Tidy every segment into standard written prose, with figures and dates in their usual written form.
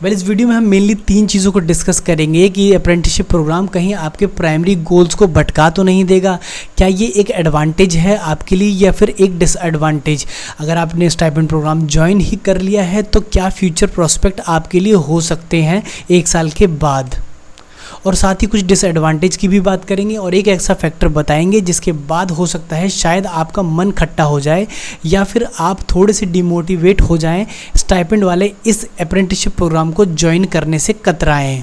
इस वीडियो में हम मेनली 3 चीज़ों को डिस्कस करेंगे कि अप्रेंटिसशिप प्रोग्राम कहीं आपके प्राइमरी गोल्स को भटका तो नहीं देगा। क्या ये एक एडवांटेज है आपके लिए या फिर एक डिसएडवांटेज। अगर आपने स्टाइपेंड प्रोग्राम ज्वाइन ही कर लिया है तो क्या फ्यूचर प्रोस्पेक्ट आपके लिए हो सकते हैं 1 साल के बाद। और साथ ही कुछ डिसएडवांटेज की भी बात करेंगे और एक ऐसा फैक्टर बताएंगे जिसके बाद हो सकता है शायद आपका मन खट्टा हो जाए या फिर आप थोड़े से डिमोटिवेट हो जाएं, स्टाइपेंड वाले इस अप्रेंटिसशिप प्रोग्राम को ज्वाइन करने से कतराएं।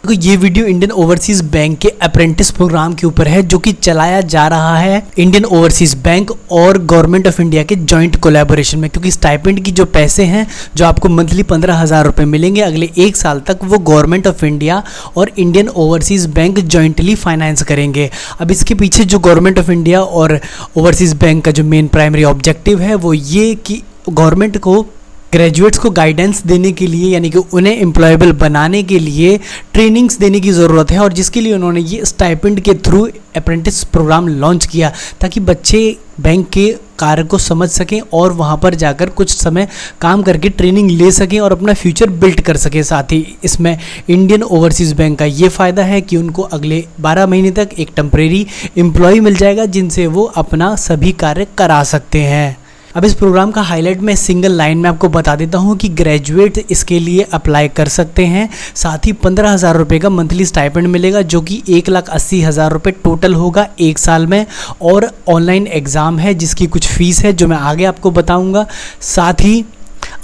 तो ये वीडियो इंडियन ओवरसीज बैंक के अप्रेंटिस प्रोग्राम के ऊपर है जो कि चलाया जा रहा है इंडियन ओवरसीज बैंक और गवर्नमेंट ऑफ इंडिया के जॉइंट कोलैबोरेशन में। क्योंकि स्टाइपेंड की जो पैसे हैं जो आपको मंथली 15,000 रुपये मिलेंगे अगले 1 साल तक, वो गवर्नमेंट ऑफ इंडिया और Indian overseas bank jointly finance करेंगे। अब इसके पीछे जो गवर्नमेंट ऑफ इंडिया और ओवरसीज बैंक का जो मेन प्राइमरी ऑब्जेक्टिव है वो ये कि गवर्नमेंट को ग्रेजुएट्स को गाइडेंस देने के लिए यानी कि उन्हें एम्प्लॉयबल बनाने के लिए ट्रेनिंग्स देने की ज़रूरत है, और जिसके लिए उन्होंने ये स्टाइपेंड के थ्रू अप्रेंटिस प्रोग्राम लॉन्च किया ताकि बच्चे बैंक के कार्य को समझ सकें और वहाँ पर जाकर कुछ समय काम करके ट्रेनिंग ले सकें और अपना फ्यूचर बिल्ड कर सकें। साथ ही इसमें इंडियन ओवरसीज़ बैंक का ये फ़ायदा है कि उनको अगले 12 महीने तक एक टेम्परेरी एम्प्लॉय मिल जाएगा जिनसे वो अपना सभी कार्य करा सकते हैं। अब इस प्रोग्राम का हाईलाइट मैं सिंगल लाइन में आपको बता देता हूं कि ग्रेजुएट इसके लिए अप्लाई कर सकते हैं। साथ ही 15,000 रुपये का मंथली स्टाइपेंड मिलेगा जो कि 1,80,000 रुपये टोटल होगा 1 साल में, और ऑनलाइन एग्ज़ाम है जिसकी कुछ फ़ीस है जो मैं आगे आपको बताऊंगा। साथ ही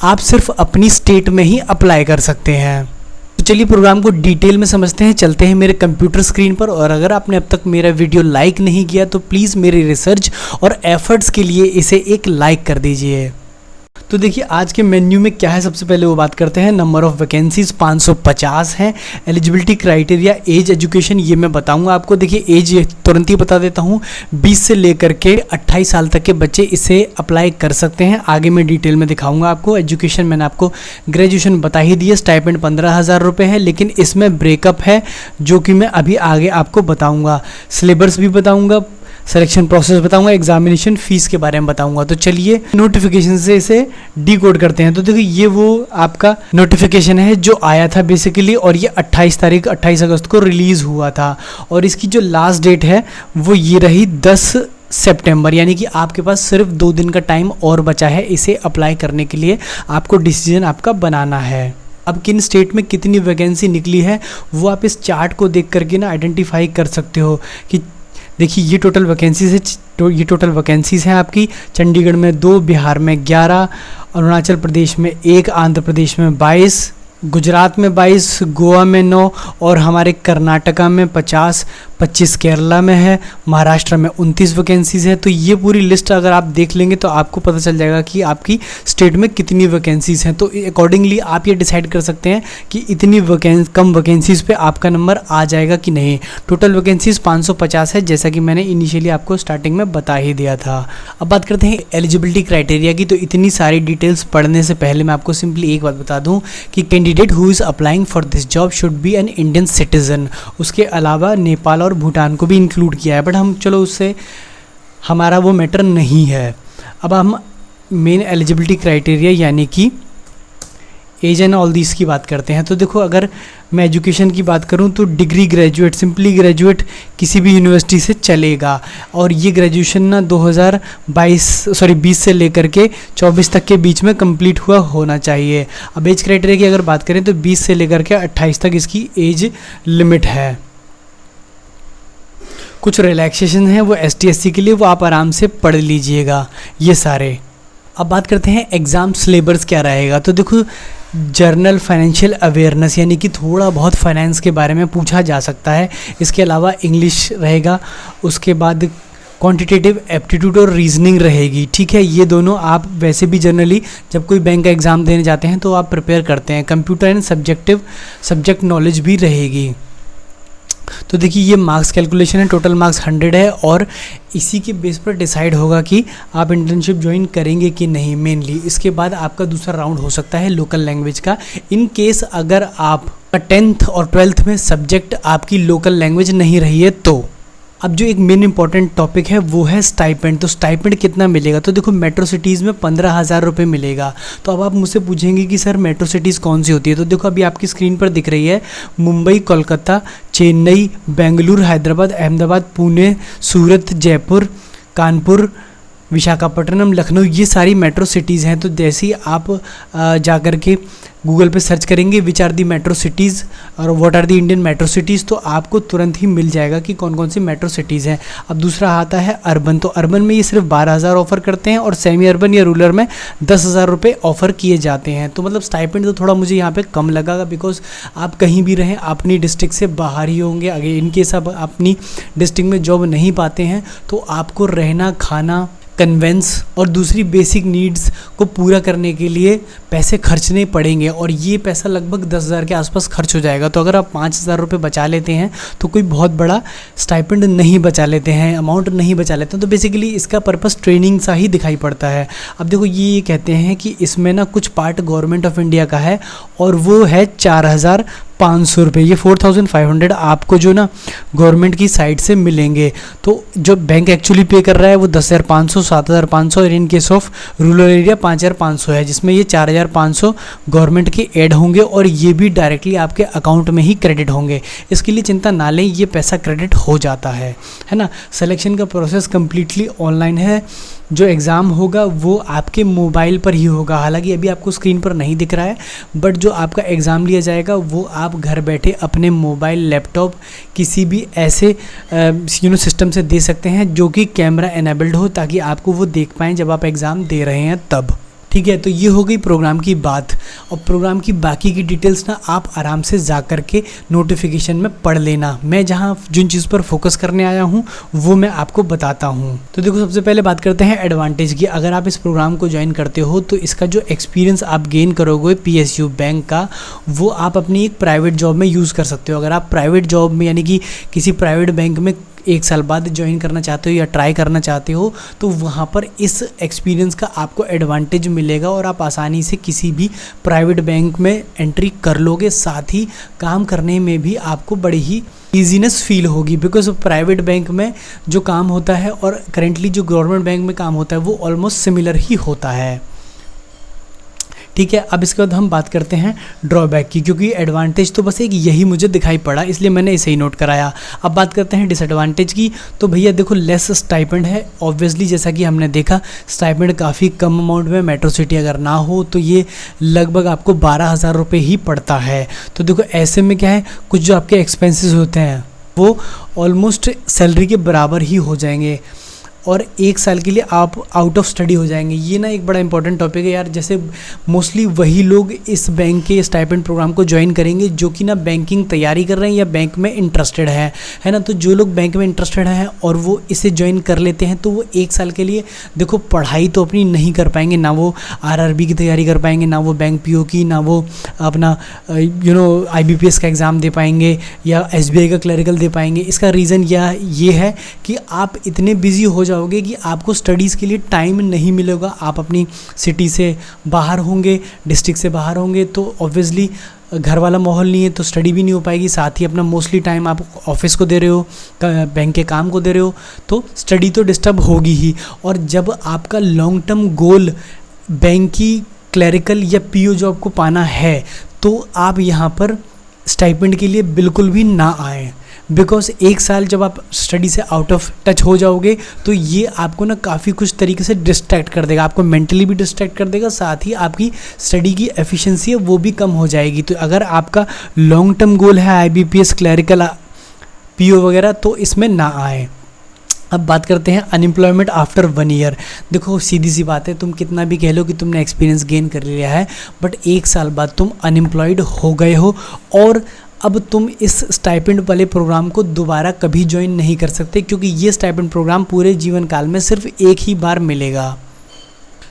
आप सिर्फ अपनी स्टेट में ही अप्लाई कर सकते हैं। तो चलिए प्रोग्राम को डिटेल में समझते हैं। चलते हैं मेरे कंप्यूटर स्क्रीन पर, और अगर आपने अब तक मेरा वीडियो लाइक नहीं किया तो प्लीज़ मेरी रिसर्च और एफर्ट्स के लिए इसे एक लाइक कर दीजिए। तो देखिए आज के मेन्यू में क्या है, सबसे पहले वो बात करते हैं। नंबर ऑफ़ वैकेंसीज 550 हैं। एलिजिबिलिटी क्राइटेरिया, एज, एजुकेशन ये मैं बताऊंगा आपको। देखिए एज तुरंत ही बता देता हूँ, 20 से लेकर के 28 साल तक के बच्चे इसे अप्लाई कर सकते हैं। आगे मैं डिटेल में दिखाऊंगा आपको। एजुकेशन मैंने आपको ग्रेजुएशन बता ही दी है। स्टाइपेंड 15,000 रुपये है, लेकिन इसमें ब्रेकअप है जो कि मैं अभी आगे आपको बताऊँगा। सिलेबस भी बताऊँगा, सिलेक्शन प्रोसेस बताऊंगा, एग्जामिनेशन फीस के बारे में बताऊंगा। तो चलिए नोटिफिकेशन से इसे डिकोड करते हैं। तो देखिए ये वो आपका नोटिफिकेशन है जो आया था बेसिकली, और ये 28 अगस्त को रिलीज़ हुआ था, और इसकी जो लास्ट डेट है वो ये रही 10 सितंबर, यानी कि आपके पास सिर्फ 2 दिन का टाइम और बचा है इसे अप्लाई करने के लिए। आपको डिसीजन आपका बनाना है। अब किन स्टेट में कितनी वैकेंसी निकली है वो आप इस चार्ट को देख करके ना आइडेंटिफाई कर सकते हो कि देखिए ये टोटल वैकेंसीज हैं आपकी। चंडीगढ़ में 2, बिहार में 11, अरुणाचल प्रदेश में 1, आंध्र प्रदेश में 22, गुजरात में 22, गोवा में 9, और हमारे कर्नाटका में 50, 25 केरला में है, महाराष्ट्र में 29 वैकेंसीज है। तो ये पूरी लिस्ट अगर आप देख लेंगे तो आपको पता चल जाएगा कि आपकी स्टेट में कितनी वैकेंसीज हैं। तो अकॉर्डिंगली आप ये डिसाइड कर सकते हैं कि इतनी कम वैकेंसीज पे आपका नंबर आ जाएगा कि नहीं। टोटल वैकेंसीज 550 है जैसा कि मैंने इनिशियली आपको स्टार्टिंग में बता ही दिया था। अब बात करते हैं एलिजिबिलिटी क्राइटेरिया की। तो इतनी सारी डिटेल्स पढ़ने से पहले मैं आपको सिंपली एक बात बता दूँ कि candidate who is applying for this job should be an Indian citizen. उसके अलावा नेपाल और भूटान को भी इंक्लूड किया है, बट हम चलो उससे हमारा वो मैटर नहीं है। अब हम मेन एलिजिबिलिटी क्राइटेरिया यानी कि एज एंड ऑल दीज की बात करते हैं। तो देखो अगर मैं एजुकेशन की बात करूं तो डिग्री ग्रेजुएट, सिंपली ग्रेजुएट किसी भी यूनिवर्सिटी से चलेगा, और ये ग्रेजुएशन ना 2020 से लेकर के 24 तक के बीच में कंप्लीट हुआ होना चाहिए। अब एज क्राइटेरिया की अगर बात करें तो 20 से लेकर के 28 तक इसकी एज लिमिट है। कुछ रिलैक्सेशन है वो ST SC के लिए, वो आप आराम से पढ़ लीजिएगा ये सारे। अब बात करते हैं एग्ज़ाम सिलेबस क्या रहेगा। तो देखो जर्नल फाइनेंशियल अवेयरनेस यानी कि थोड़ा बहुत फाइनेंस के बारे में पूछा जा सकता है। इसके अलावा इंग्लिश रहेगा, उसके बाद क्वांटिटेटिव एप्टीट्यूड और रीजनिंग रहेगी। ठीक है, ये दोनों आप वैसे भी जनरली जब कोई बैंक का एग्ज़ाम देने जाते हैं तो आप प्रिपेयर करते हैं। कंप्यूटर एंड सब्जेक्ट नॉलेज भी रहेगी। तो देखिए ये मार्क्स कैलकुलेशन है, टोटल मार्क्स 100 है, और इसी के बेस पर डिसाइड होगा कि आप इंटर्नशिप ज्वाइन करेंगे कि नहीं मेनली। इसके बाद आपका दूसरा राउंड हो सकता है लोकल लैंग्वेज का। इन केस अगर आप 10th और 12th में सब्जेक्ट आपकी लोकल लैंग्वेज नहीं रही है तो अब जो एक मेन इंपॉर्टेंट टॉपिक है वो है स्टाइपेंड। तो स्टाइपेंड कितना मिलेगा, तो देखो मेट्रो सिटीज़ में 15,000 रुपये मिलेगा। तो अब आप मुझसे पूछेंगे कि सर मेट्रो सिटीज़ कौन सी होती है, तो देखो अभी आपकी स्क्रीन पर दिख रही है मुंबई, कोलकाता, चेन्नई, बेंगलुरु, हैदराबाद, अहमदाबाद, पुणे, सूरत, जयपुर, कानपुर, विशाखापट्टनम, लखनऊ, ये सारी मेट्रो सिटीज़ हैं। तो जैसे ही आप जा कर के गूगल पे सर्च करेंगे which are the metro cities और what are the Indian metro cities, तो आपको तुरंत ही मिल जाएगा कि कौन कौन सी मेट्रो सिटीज़ हैं। अब दूसरा आता है अर्बन। तो अर्बन में ये सिर्फ 12,000 ऑफ़र करते हैं और सेमी अर्बन या रूरल में 10,000 रुपये ऑफ़र किए जाते हैं। तो मतलब स्टाइपेंड तो थोड़ा मुझे यहाँ पे कम लगा, बिकॉज आप कहीं भी रहें अपनी डिस्ट्रिक्ट से बाहर ही होंगे। अगर इनकेस आप अपनी डिस्ट्रिक्ट में जॉब नहीं पाते हैं तो आपको रहना, खाना, कन्वेंस और दूसरी बेसिक नीड्स को पूरा करने के लिए पैसे खर्चने पड़ेंगे, और ये पैसा लगभग 10,000 के आसपास खर्च हो जाएगा। तो अगर आप 5,000 रुपये बचा लेते हैं तो कोई बहुत बड़ा स्टाइपेंड नहीं बचा लेते हैं, अमाउंट नहीं बचा लेते हैं। तो बेसिकली इसका पर्पस ट्रेनिंग सा ही दिखाई पड़ता है। अब देखो ये कहते हैं कि इसमें ना कुछ पार्ट गवर्नमेंट ऑफ इंडिया का है और वो है 4,500 रुपये। ये 4,500 आपको जो ना गवर्नमेंट की साइड से मिलेंगे। तो जो बैंक एक्चुअली पे कर रहा है वो 10,500, 7,500 और in case of rural area 5,500 है, जिसमें ये 4,500 गवर्नमेंट के ऐड होंगे और ये भी डायरेक्टली आपके अकाउंट में ही क्रेडिट होंगे। इसके लिए चिंता ना लें, ये पैसा क्रेडिट हो जाता है ना। सिलेक्शन का प्रोसेस कम्प्लीटली ऑनलाइन है। जो एग्ज़ाम होगा वो आपके मोबाइल पर ही होगा। हालांकि अभी आपको स्क्रीन पर नहीं दिख रहा है, बट जो आपका एग्ज़ाम लिया जाएगा वो आप घर बैठे अपने मोबाइल, लैपटॉप, किसी भी ऐसे सिस्टम से दे सकते हैं जो कि कैमरा एनेबल्ड हो, ताकि आपको वो देख पाएँ जब आप एग्ज़ाम दे रहे हैं तब। ठीक है, तो ये हो गई प्रोग्राम की बात। और प्रोग्राम की बाकी की डिटेल्स ना आप आराम से जा कर के नोटिफिकेशन में पढ़ लेना। मैं जहाँ जिन चीज़ पर फोकस करने आया हूँ वो मैं आपको बताता हूँ। तो देखो सबसे पहले बात करते हैं एडवांटेज की। अगर आप इस प्रोग्राम को ज्वाइन करते हो तो इसका जो एक्सपीरियंस आप गेन करोगे PSU बैंक का, वो आप अपनी एक प्राइवेट जॉब में यूज़ कर सकते हो। अगर आप प्राइवेट जॉब में यानी कि किसी प्राइवेट बैंक में 1 साल बाद ज्वाइन करना चाहते हो या ट्राई करना चाहते हो तो वहाँ पर इस एक्सपीरियंस का आपको एडवांटेज मिलेगा और आप आसानी से किसी भी प्राइवेट बैंक में एंट्री कर लोगे। साथ ही काम करने में भी आपको बड़ी ही ईजीनेस फील होगी, बिकॉज प्राइवेट बैंक में जो काम होता है और करेंटली जो गवर्नमेंट बैंक में काम होता है वो ऑलमोस्ट सिमिलर ही होता है। ठीक है, अब इसके बाद हम बात करते हैं ड्रॉबैक की, क्योंकि एडवांटेज तो बस एक यही मुझे दिखाई पड़ा इसलिए मैंने इसे ही नोट कराया। अब बात करते हैं डिसएडवांटेज की। तो भैया देखो लेस स्टाइपेंड है ऑब्वियसली, जैसा कि हमने देखा स्टाइपेंड काफ़ी कम अमाउंट में, मेट्रो सिटी अगर ना हो तो ये लगभग आपको 12,000 रुपये ही पड़ता है। तो देखो ऐसे में क्या है, कुछ जो आपके एक्सपेंसेस होते हैं वो ऑलमोस्ट सैलरी के बराबर ही हो जाएंगे और 1 साल के लिए आप आउट ऑफ स्टडी हो जाएंगे। ये ना एक बड़ा इंपॉर्टेंट टॉपिक है यार। जैसे मोस्टली वही लोग इस बैंक के स्टाइपेंड प्रोग्राम को ज्वाइन करेंगे जो कि ना बैंकिंग तैयारी कर रहे हैं या बैंक में इंटरेस्टेड है ना। तो जो लोग बैंक में इंटरेस्टेड हैं और वो इसे ज्वाइन कर लेते हैं तो वो 1 साल के लिए देखो पढ़ाई तो अपनी नहीं कर पाएंगे, ना वो RRB की तैयारी कर पाएंगे, ना वो बैंक PO की, ना वो अपना IBPS का एग्ज़ाम दे पाएंगे या SBI का क्लरिकल दे पाएंगे। इसका रीज़न ये है कि आप इतने बिजी हो जाओगे कि आपको स्टडीज़ के लिए टाइम नहीं मिलेगा। आप अपनी सिटी से बाहर होंगे, डिस्ट्रिक्ट से बाहर होंगे, तो ऑब्वियसली घर वाला माहौल नहीं है तो स्टडी भी नहीं हो पाएगी। साथ ही अपना मोस्टली टाइम आप ऑफिस को दे रहे हो, बैंक के काम को दे रहे हो, तो स्टडी तो डिस्टर्ब होगी ही। और जब आपका लॉन्ग टर्म गोल बैंक की क्लरिकल या PO जॉब को पाना है तो आप यहाँ पर स्टाइपेंड के लिए बिल्कुल भी ना आएँ, बिकॉज 1 साल जब आप स्टडी से आउट ऑफ टच हो जाओगे तो ये आपको ना काफ़ी कुछ तरीके से डिस्ट्रैक्ट कर देगा, आपको मेंटली भी डिस्ट्रैक्ट कर देगा, साथ ही आपकी स्टडी की एफिशिएंसी है वो भी कम हो जाएगी। तो अगर आपका लॉन्ग टर्म गोल है IBPS, क्लरिकल, PO वगैरह, तो इसमें ना आए। अब बात करते हैं अनएम्प्लॉयमेंट आफ्टर 1 ईयर। देखो सीधी सी बात है, तुम कितना भी कह लो कि तुमने एक्सपीरियंस गेन कर लिया है, बट 1 साल बाद तुम अनएम्प्लॉयड हो गए हो और अब तुम इस स्टाइपेंड वाले प्रोग्राम को दोबारा कभी ज्वाइन नहीं कर सकते, क्योंकि ये स्टाइपेंड प्रोग्राम पूरे जीवन काल में सिर्फ एक ही बार मिलेगा।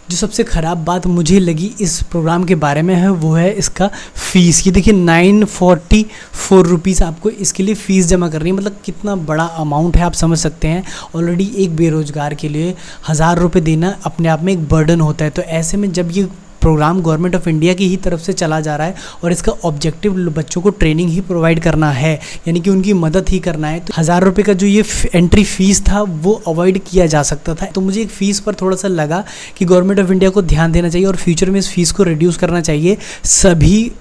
जो सबसे ख़राब बात मुझे लगी इस प्रोग्राम के बारे में है वो है इसका फ़ीस। ये देखिए 944 रुपीज़ आपको इसके लिए फ़ीस जमा करनी है। मतलब कितना बड़ा अमाउंट है आप समझ सकते हैं। ऑलरेडी एक बेरोज़गार के लिए 1,000 रुपये देना अपने आप में एक बर्डन होता है। तो ऐसे में जब ये प्रोग्राम गवर्नमेंट ऑफ इंडिया की ही तरफ से चला जा रहा है और इसका ऑब्जेक्टिव बच्चों को ट्रेनिंग ही प्रोवाइड करना है, यानी कि उनकी मदद ही करना है। तो 1000 रुपये का जो ये एंट्री फीस था वो अवॉइड किया जा सकता था। तो मुझे एक फ़ीस पर थोड़ा सा लगा कि गवर्नमेंट ऑफ इंडिया को ध्यान देना चाहिए और फ्यूचर में इस फीस को रिड्यूस करना चाहिए सभी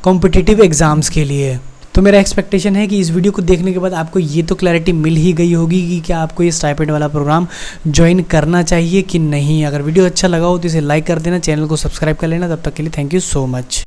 कॉम्पिटिटिव एग्ज़ाम्स के लिए। तो मेरा एक्सपेक्टेशन है कि इस वीडियो को देखने के बाद आपको ये तो क्लैरिटी मिल ही गई होगी कि क्या आपको ये स्टाइपेंड वाला प्रोग्राम ज्वाइन करना चाहिए कि नहीं। अगर वीडियो अच्छा लगा हो तो इसे लाइक कर देना, चैनल को सब्सक्राइब कर लेना। तब तक के लिए थैंक यू सो मच।